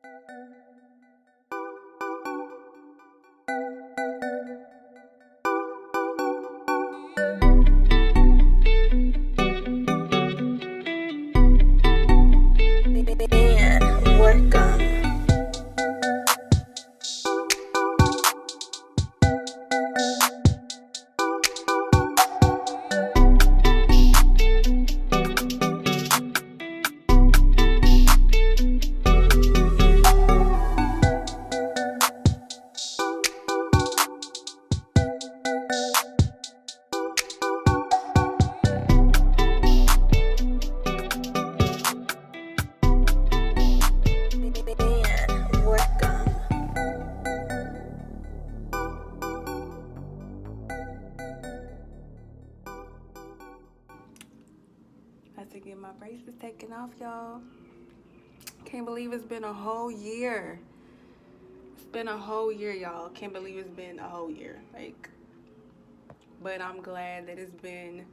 And work on. And work on. I had to get my braces taken off, y'all. Can't believe it's been a whole year. It's been a whole year, y'all. Can't believe it's been a whole year. But I'm glad that it's been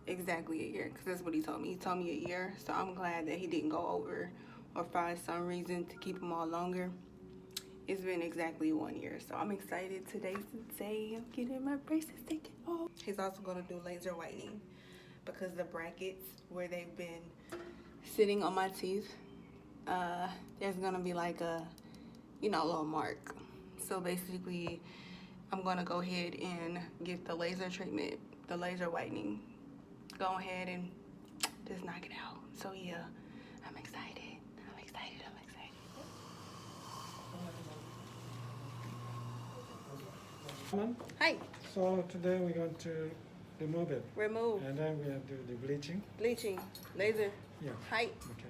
exactly a year, because that's what he told me. He told me a year, so I'm glad that he didn't go over or find some reason to keep them all longer. It's been exactly 1 year, so I'm excited. Today's the day I'm getting my braces taken off. He's also going to do laser whitening because the brackets where they've been sitting on my teeth, there's going to be like a, little mark. So basically, I'm going to go ahead and get the laser treatment, the laser whitening. Go ahead and just knock it out. So yeah, I'm excited. Hi. So today we're going to remove it. Remove. And then we'll do the bleaching. Bleaching. Laser. Yeah. Height. Okay.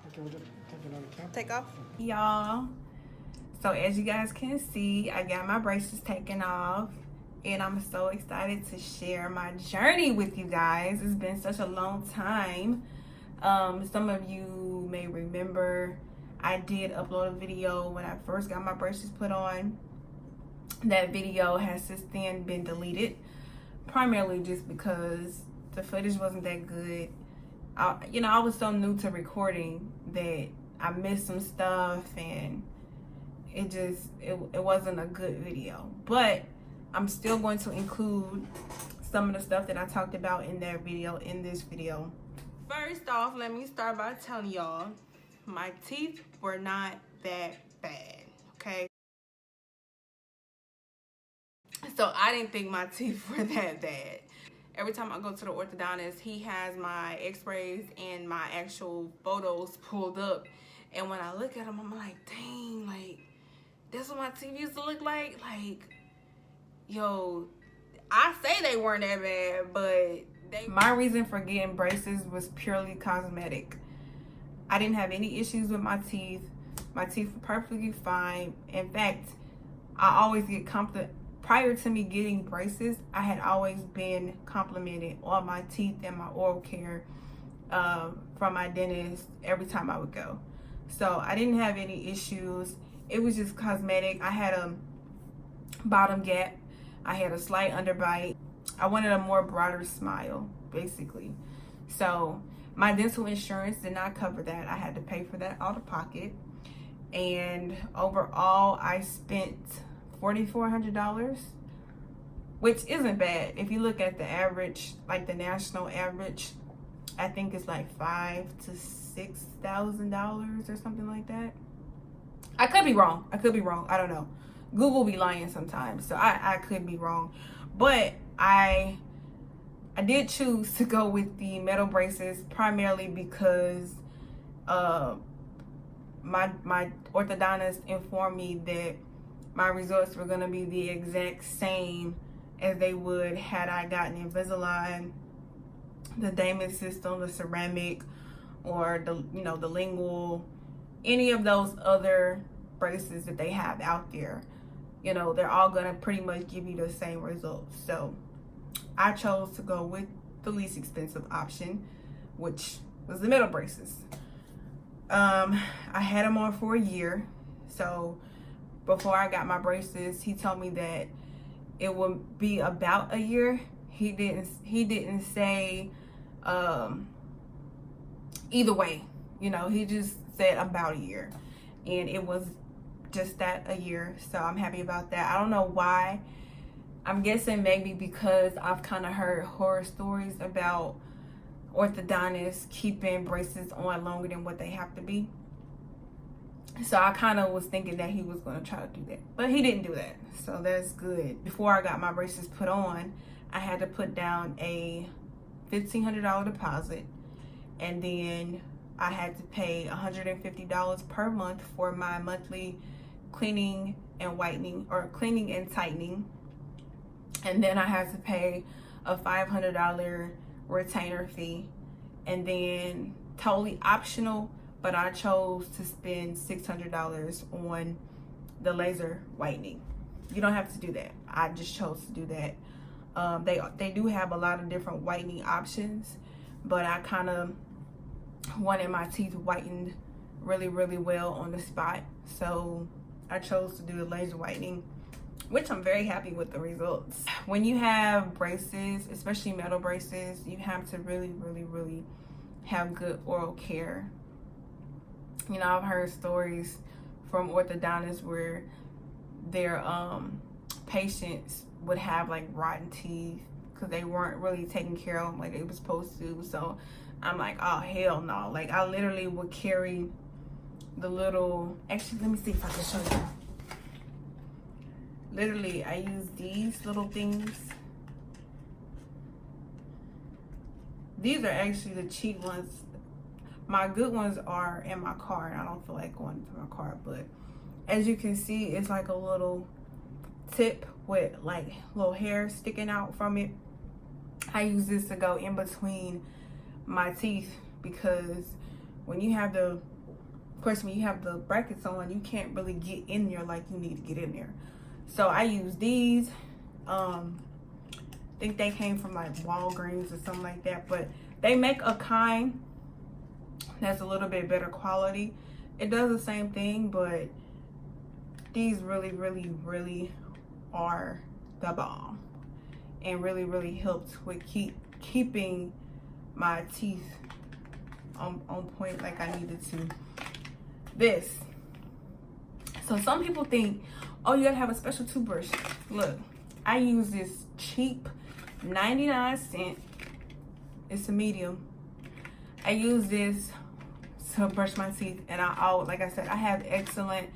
Okay, we'll just take it on the cap. Take off. Y'all. So as you guys can see, I got my braces taken off. And I'm so excited to share my journey with you guys. It's been such a long time. Some of you may remember I did upload a video when I first got my braces put on. That video has since then been deleted, primarily just because the footage wasn't that good. I was so new to recording that I missed some stuff, and it wasn't a good video. But I'm still going to include some of the stuff that I talked about in that video in this video. First off, let me start by telling y'all my teeth were not that bad, okay? So I didn't think my teeth were that bad. Every time I go to the orthodontist, he has my x-rays and my actual photos pulled up. And when I look at them, I'm like, dang, that's what my teeth used to look like? Yo, I say they weren't that bad, but my reason for getting braces was purely cosmetic. I didn't have any issues with my teeth. My teeth were perfectly fine. In fact, I always get prior to me getting braces, I had always been complimented on my teeth and my oral care from my dentist every time I would go. So I didn't have any issues. It was just cosmetic. I had a bottom gap. I had a slight underbite. I wanted a more broader smile, basically. So my dental insurance did not cover that. I had to pay for that out of pocket. And overall, I spent $4,400, which isn't bad. If you look at the average, like the national average, I think it's like $5,000 to $6,000 or something like that. I could be wrong. I don't know. Google be lying sometimes, so I could be wrong. But I did choose to go with the metal braces primarily because my orthodontist informed me that my results were going to be the exact same as they would had I gotten Invisalign, the Damon system, the ceramic, or the lingual, any of those other braces that they have out there. They're all going to pretty much give you the same results. So I chose to go with the least expensive option, which was the metal braces. I had them on for a year. So before I got my braces, he told me that it would be about a year. He didn't say either way. He just said about a year, and it was just that, a year. So I'm happy about that. I don't know why. I'm guessing maybe because I've kind of heard horror stories about orthodontists keeping braces on longer than what they have to be. So I kind of was thinking that he was going to try to do that, but he didn't do that. So that's good. Before I got my braces put on, I had to put down a $1,500 deposit, and then I had to pay $150 per month for my monthly cleaning and whitening, or cleaning and tightening. And then I had to pay a $500 retainer fee, and then totally optional, but I chose to spend $600 on the laser whitening. You don't have to do that. I just chose to do that. They do have a lot of different whitening options, but I kind of wanted my teeth whitened really, really well on the spot. So I chose to do the laser whitening, which I'm very happy with the results. When you have braces, especially metal braces, you have to really, really, really have good oral care. You know, I've heard stories from orthodontists where their patients would have like rotten teeth because they weren't really taking care of them like they were supposed to. So I'm like, oh hell no. Like, I literally would carry the little, actually let me see if I can show you. Literally, I use these little things. These are actually the cheap ones. My good ones are in my car, and I don't feel like going to my car, but as you can see, it's like a little tip with like little hair sticking out from it. I use this to go in between my teeth, because when you have the, of course, when you have the brackets on, you can't really get in there like you need to get in there. So I use these. I think they came from like Walgreens or something like that, but they make a kind that's a little bit better quality. It does the same thing, but these really, really, really are the bomb, and really, really helped with keeping my teeth on point like I needed to. This. So some people think, oh, you gotta have a special toothbrush. Look, I use this cheap 99-cent. It's a medium. I use this to brush my teeth, and like I said, I have excellent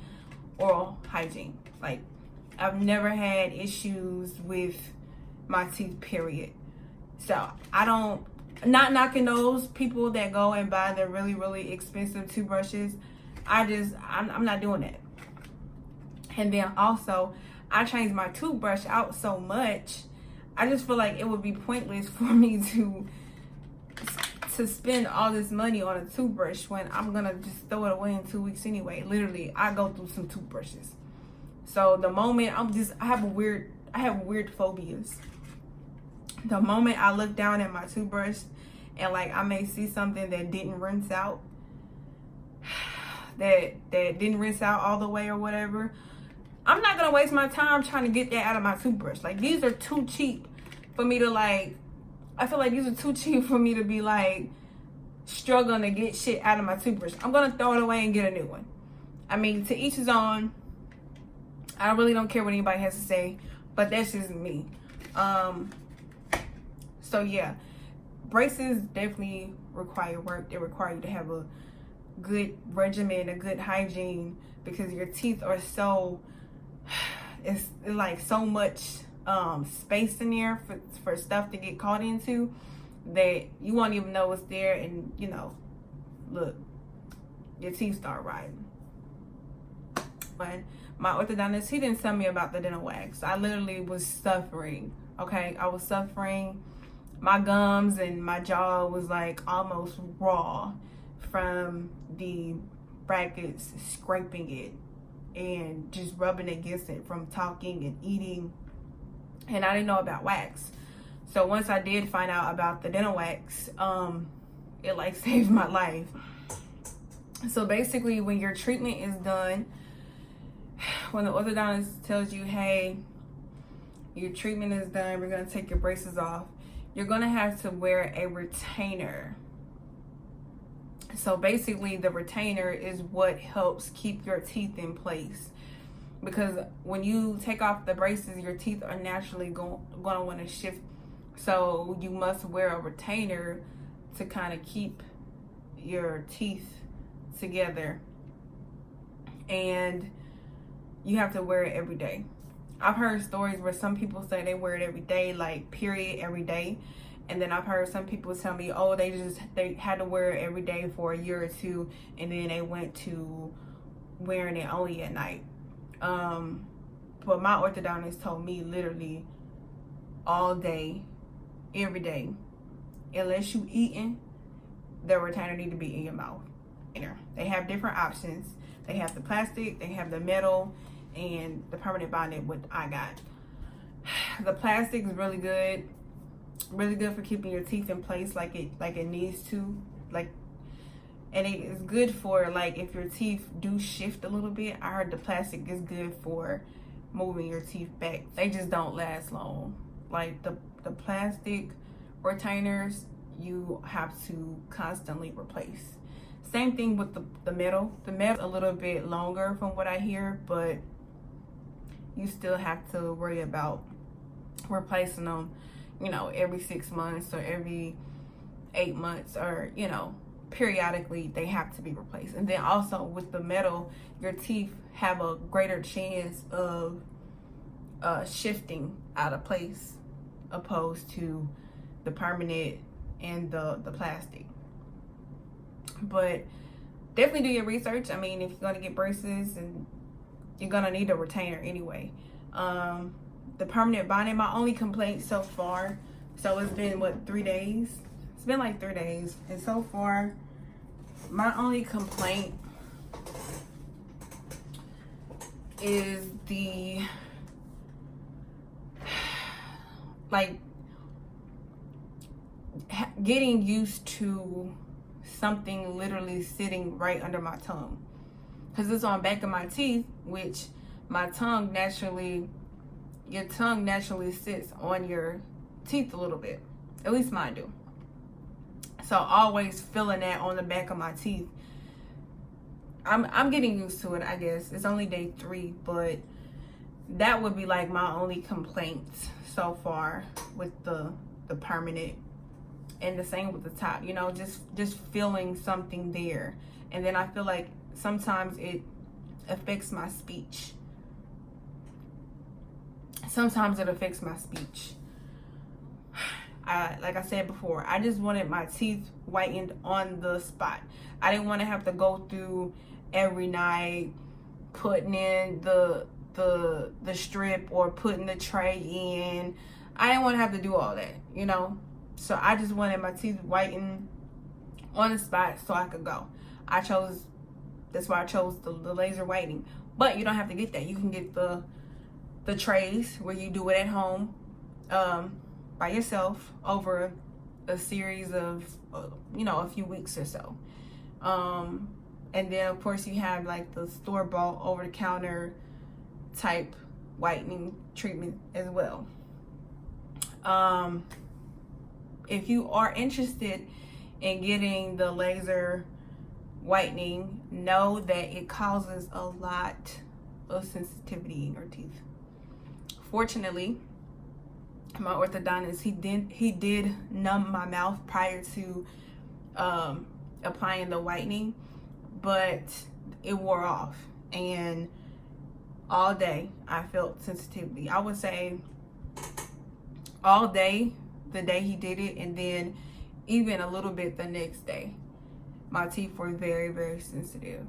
oral hygiene. Like, I've never had issues with my teeth, period. So I don't, not knocking those people that go and buy the really, really expensive toothbrushes. I'm not doing that. And then also, I changed my toothbrush out so much, I just feel like it would be pointless for me to spend all this money on a toothbrush when I'm gonna just throw it away in 2 weeks anyway. Literally, I go through some toothbrushes. So the moment I have weird phobias. The moment I look down at my toothbrush and like I may see something that didn't rinse out, that didn't rinse out all the way or whatever, I'm not gonna waste my time trying to get that out of my toothbrush. Like, these are too cheap for me to like, I feel like these are too cheap for me to be like struggling to get shit out of my toothbrush. I'm gonna throw it away and get a new one. I mean, to each his own. I really don't care what anybody has to say, but that's just me. So yeah, braces definitely require work. They require you to have a good regimen, a good hygiene, because your teeth are so, it's like so much space in there for stuff to get caught into that you won't even know it's there. And you know, look, your teeth start rotting. But my orthodontist, he didn't tell me about the dental wax. I literally was suffering. Okay, I was suffering. My gums and my jaw was like almost raw from the brackets scraping it and just rubbing against it from talking and eating. And I didn't know about wax. So once I did find out about the dental wax, it like saved my life. So basically, when your treatment is done, when the orthodontist tells you, hey, your treatment is done, we're going to take your braces off, you're going to have to wear a retainer So basically, the retainer is what helps keep your teeth in place. Because when you take off the braces, your teeth are naturally going to want to shift. So you must wear a retainer to kind of keep your teeth together. And you have to wear it every day. I've heard stories where some people say they wear it every day, like period, every day. And then I've heard some people tell me, oh, they had to wear it every day for a year or two, and then they went to wearing it only at night. But my orthodontist told me literally all day, every day, unless you eating, the retainer need to be in your mouth. They have different options. They have the plastic, they have the metal, and the permanent bonded, what I got. The plastic is really good for keeping your teeth in place like it needs to, and it is good for, like, if your teeth do shift a little bit. I heard the plastic is good for moving your teeth back. They just don't last long. Like the plastic retainers, you have to constantly replace. Same thing with the metal. The metal a little bit longer from what I hear, but you still have to worry about replacing them, every 6 months or every 8 months, or, periodically they have to be replaced. And then also with the metal, your teeth have a greater chance of shifting out of place opposed to the permanent and the plastic. But definitely do your research. I mean, if you're going to get braces, and you're going to need a retainer anyway. The permanent bonding, my only complaint so far, so it's been 3 days? It's been like 3 days, and so far my only complaint is the getting used to something literally sitting right under my tongue, because it's on the back of my teeth, which your tongue naturally sits on your teeth a little bit. At least mine do. So always feeling that on the back of my teeth. I'm getting used to it, I guess. It's only day 3, but that would be like my only complaints so far with the permanent. And the same with the top, just feeling something there. And then I feel like sometimes it affects my speech. Like I said before, I just wanted my teeth whitened on the spot. I didn't want to have to go through every night putting in the strip or putting the tray in. I didn't want to have to do all that, So I just wanted my teeth whitened on the spot so I could go. That's why I chose the laser whitening. But you don't have to get that. You can get the trays where you do it at home by yourself over a series of a few weeks or so. And then of course you have like the store-bought over-the-counter type whitening treatment as well. If you are interested in getting the laser whitening, know that it causes a lot of sensitivity in your teeth. Fortunately, my orthodontist, he did numb my mouth prior to applying the whitening, but it wore off, and all day I felt sensitivity. I would say all day the day he did it, and then even a little bit the next day. My teeth were very, very sensitive.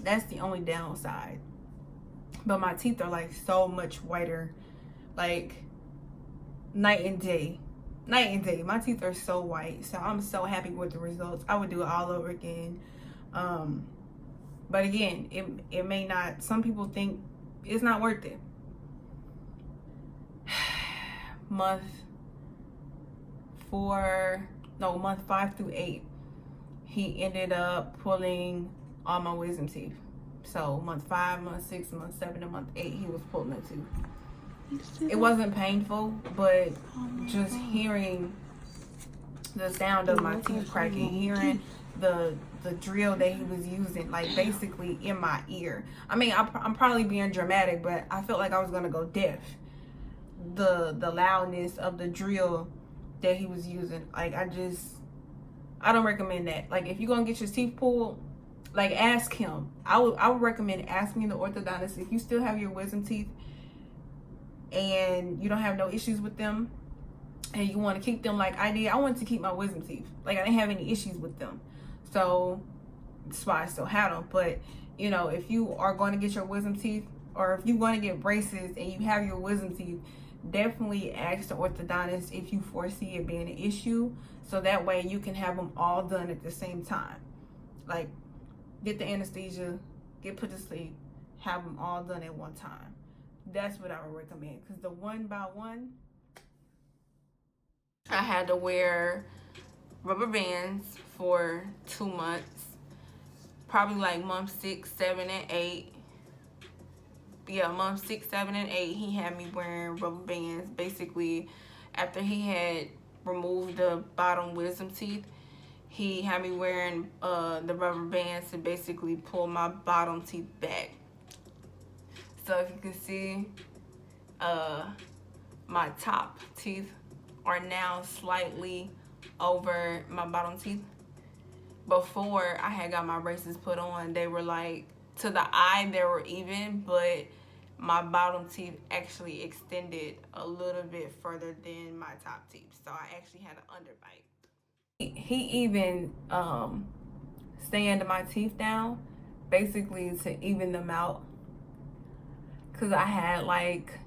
That's the only downside. But my teeth are like so much whiter, like night and day. Night and day. My teeth are so white. So I'm so happy with the results. I would do it all over again. But again, it may not, some people think it's not worth it. Month 5 through 8, he ended up pulling all my wisdom teeth. So month 5, month 6, month 7, and month 8, he was pulling the tooth. It wasn't painful, but just hearing the sound of my teeth cracking, hearing the drill that he was using, like basically in my ear. I mean, I'm probably being dramatic, but I felt like I was gonna go deaf. The loudness of the drill that he was using, like I don't recommend that. Like if you're gonna get your teeth pulled, like ask him. I would recommend asking the orthodontist if you still have your wisdom teeth and you don't have no issues with them and you want to keep them like I did. I wanted to keep my wisdom teeth. Like I didn't have any issues with them. So that's why I still had them. But you know, if you are going to get your wisdom teeth, or if you're going to get braces and you have your wisdom teeth, definitely ask the orthodontist if you foresee it being an issue, so that way you can have them all done at the same time. Like get the anesthesia, get put to sleep, have them all done at one time. That's what I would recommend, because the one by one, I had to wear rubber bands for 2 months, probably like month 6, 7, and 8. Yeah, month 6, 7, and 8, he had me wearing rubber bands. Basically, after he had removed the bottom wisdom teeth, he had me wearing the rubber bands to basically pull my bottom teeth back. So if you can see, my top teeth are now slightly over my bottom teeth. Before I had got my braces put on, they were like, to the eye they were even, but my bottom teeth actually extended a little bit further than my top teeth. So I actually had an underbite. He even sanded my teeth down basically to even them out, because I had like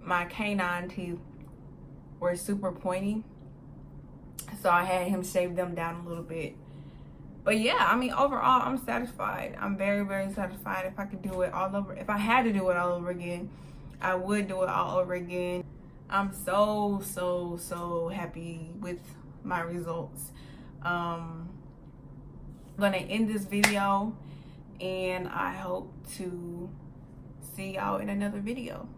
my canine teeth were super pointy, so I had him shave them down a little bit. But yeah, I mean, overall, I'm satisfied. I'm very, very satisfied. If I could do it all over, if I had to do it all over again, I would do it all over again. I'm so happy with my results. I'm gonna end this video, and I hope to see y'all in another video.